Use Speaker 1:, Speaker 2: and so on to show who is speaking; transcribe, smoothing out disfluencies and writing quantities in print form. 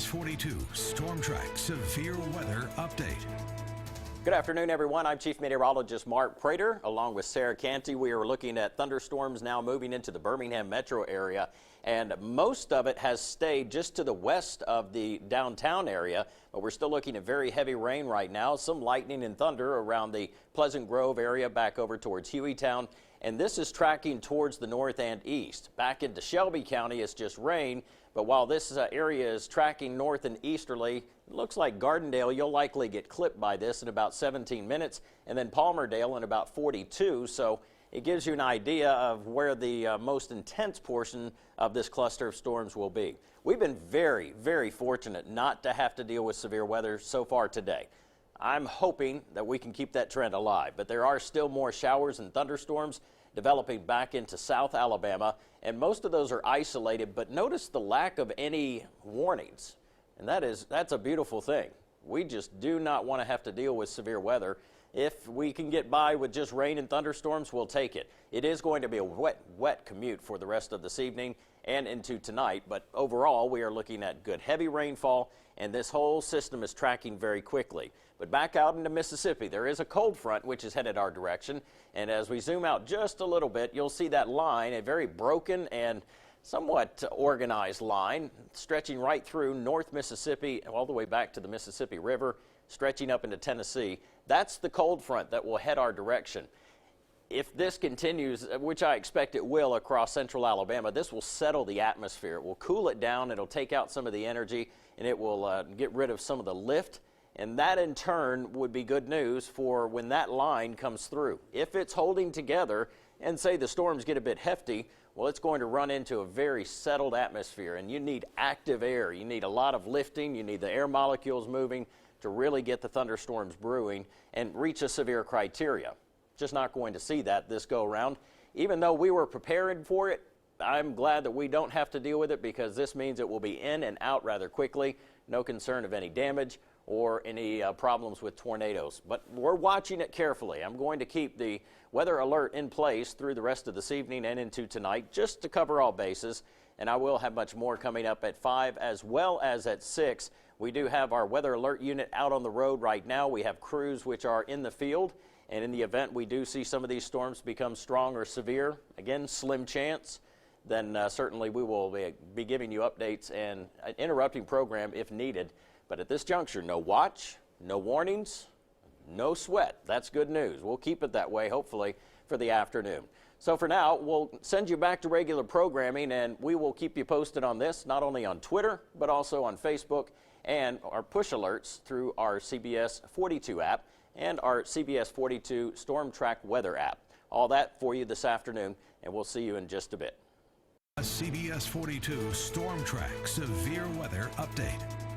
Speaker 1: CBS 42 Storm Track Severe Weather Update.
Speaker 2: Good afternoon, everyone. I'm Chief Meteorologist Mark Prater. Along with Sarah Canty, we are looking at thunderstorms now moving into the Birmingham metro area, and most of it has stayed just to the west of the downtown area, but we're still looking at very heavy rain right now. Some lightning and thunder around the Pleasant Grove area back over towards Hueytown, and this is tracking towards the north and east. Back into Shelby County, it's just rain, but while this area is tracking north and easterly, it looks like Gardendale, you'll likely get clipped by this in about 17 minutes, and then Palmerdale in about 42. So it gives you an idea of where the most intense portion of this cluster of storms will be. We've been very, very fortunate not to have to deal with severe weather so far today. I'm hoping that we can keep that trend alive, but there are still more showers and thunderstorms developing back into South Alabama, and most of those are isolated, but notice the lack of any warnings, and that's a beautiful thing. We just do not want to have to deal with severe weather. If we can get by with just rain and thunderstorms, we'll take it. It is going to be a wet commute for the rest of this evening and into tonight, but overall we are looking at good heavy rainfall, and this whole system is tracking very quickly. But back out into Mississippi, there is a cold front which is headed our direction, and as we zoom out just a little bit, you'll see that line, a very broken and somewhat organized line stretching right through North Mississippi all the way back to the Mississippi River, stretching up into Tennessee. That's the cold front that will head our direction. If this continues, which I expect it will across central Alabama, this will settle the atmosphere. It will cool it down, it'll take out some of the energy, and it will get rid of some of the lift. And that in turn would be good news for when that line comes through. If it's holding together and say the storms get a bit hefty, well, it's going to run into a very settled atmosphere, and you need active air. You need a lot of lifting. You need the air molecules moving to really get the thunderstorms brewing and reach a severe criteria. Just not going to see that this go around. Even though we were preparing for it, I'm glad that we don't have to deal with it, because this means it will be in and out rather quickly. No concern of any damage or any problems with tornadoes. But we're watching it carefully. I'm going to keep the weather alert in place through the rest of this evening and into tonight, just to cover all bases. And I will have much more coming up at 5 as well as at 6. We do have our weather alert unit out on the road right now. We have crews which are in the field. And in the event we do see some of these storms become strong or severe, again, slim chance, then certainly we will be giving you updates and an interrupting program if needed. But at this juncture, no watch, no warnings, no sweat. That's good news. We'll keep it that way, hopefully, for the afternoon. So for now, we'll send you back to regular programming, and we will keep you posted on this, not only on Twitter, but also on Facebook and our push alerts through our CBS 42 app and our CBS 42 Storm Track Weather app. All that for you this afternoon, and we'll see you in just a bit.
Speaker 1: A CBS 42 Storm Track Severe Weather Update.